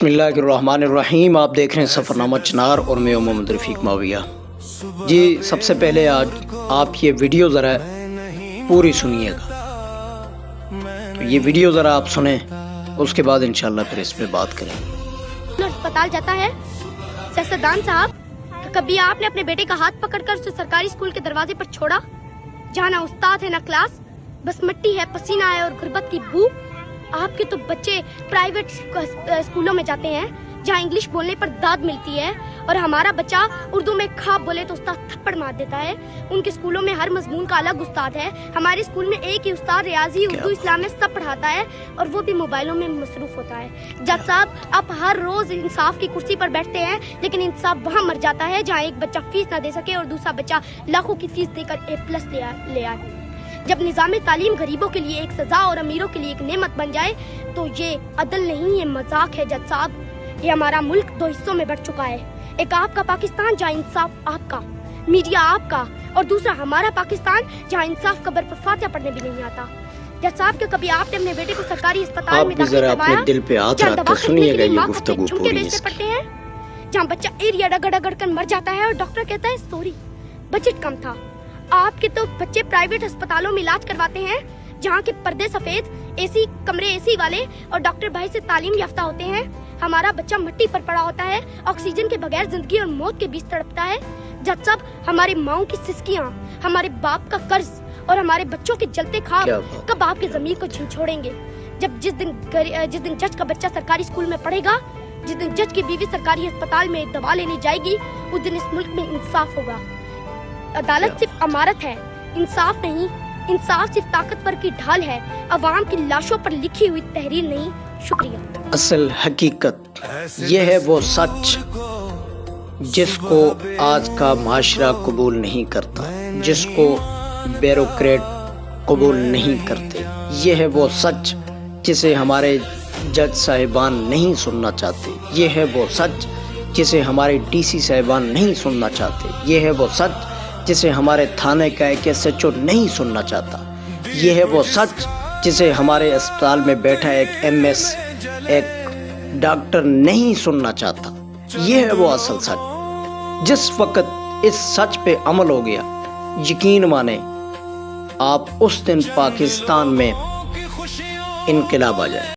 बिस्मिल्लाहिर्रहमानिर्रहीम। आप देख रहे हैं सफ़रनामा चिनार और मैं मोहम्मद रफ़ीक माविया। जी, सबसे पहले आज आप ये वीडियो ज़रा पूरी सुनिएगा। तो ये वीडियो ज़रा आप सुने, उसके बाद इंशाल्लाह फिर इस पे बात करेंगे। अस्पताल जाता है सियासतदान साहब, तो कभी आपने अपने बेटे का हाथ पकड़कर उसे सरकारी स्कूल के दरवाजे पर छोड़ा, जहाँ ना उस्ताद है ना क्लास, बस मिट्टी है, पसीना है और गुर्बत की बू। आपके तो बच्चे प्राइवेट स्कूलों में जाते हैं जहाँ इंग्लिश बोलने पर दाद मिलती है, और हमारा बच्चा उर्दू में खाब बोले तो उस्ताद थप्पड़ मार देता है। उनके स्कूलों में हर मजमून का अलग उस्ताद है, हमारे स्कूल में एक ही उस्ताद रियाजी, उर्दू, इस्लाम में सब पढ़ाता है, और वो भी मोबाइलों में मसरूफ होता है। जज साहब, आप हर रोज इंसाफ की कुर्सी पर बैठते हैं, लेकिन इंसाफ वहाँ मर जाता है जहाँ एक बच्चा फीस न दे सके और दूसरा बच्चा लाखों की फीस देकर A+ ले आए। जब निज़ाम तालीम गरीबों के लिए एक सजा और अमीरों के लिए एक नेमत बन जाए, तो ये अदल नहीं, ये मजाक है। जज साहब, ये हमारा मुल्क दो हिस्सों में बढ़ चुका है। एक आपका पाकिस्तान जहाँ इंसाफ आपका, मीडिया आपका, और दूसरा हमारा पाकिस्तान जहाँ इंसाफ कब्र पर फातिहा पढ़ने भी नहीं आता। जज साहब, क्या कभी आपने अपने बेटे को सरकारी अस्पताल में दाखिल करवाया दिल पे हाथ रख के सुनिएगा ये गुफ्तगू पूरी। पड़ते हैं जहाँ बच्चा एरिया रगड़ रगड़ कर मर जाता है और डॉक्टर कहता है सॉरी, बजट कम था। आपके तो बच्चे प्राइवेट अस्पतालों में इलाज करवाते हैं जहाँ के पर्दे सफेद, एसी कमरे एसी वाले, और डॉक्टर भाई से तालीम याफ्ता होते हैं। हमारा बच्चा मिट्टी पर पड़ा होता है, ऑक्सीजन के बगैर जिंदगी और मौत के बीच तड़पता है। जज साहब, हमारी माओं की सिसकियाँ, हमारे बाप का कर्ज और हमारे बच्चों के जलते ख्वाब कब आपके जमीर को झिझोड़ेंगे? जिस दिन जज का बच्चा सरकारी स्कूल में पढ़ेगा, जिस दिन जज की बीवी सरकारी अस्पताल में दवा लेने जाएगी, उस दिन इस मुल्क में इंसाफ होगा। अदालत सिर्फ अमारत है, इंसाफ नहीं। इंसाफ सिर्फ ताकतवर की ढाल है, अवाम की लाशों पर लिखी हुई तहरीर नहीं। शुक्रिया। असल हकीकत ये है वो सच जिसको आज का माशरा कबूल नहीं करता, जिसको ब्यूरोक्रेट कबूल नहीं करते। ये है वो सच जिसे हमारे जज साहिबान नहीं सुनना चाहते। ये है वो सच जिसे हमारे DC साहिबान नहीं सुनना चाहते। ये है वो सच जिसे हमारे थाने का एक SHO नहीं सुनना चाहता। ये है वो सच जिसे हमारे अस्पताल में बैठा एक MS, एक डॉक्टर नहीं सुनना चाहता। ये है वो असल सच। जिस वक्त इस सच पे अमल हो गया, यकीन माने आप उस दिन पाकिस्तान में इनकलाब आ जाए।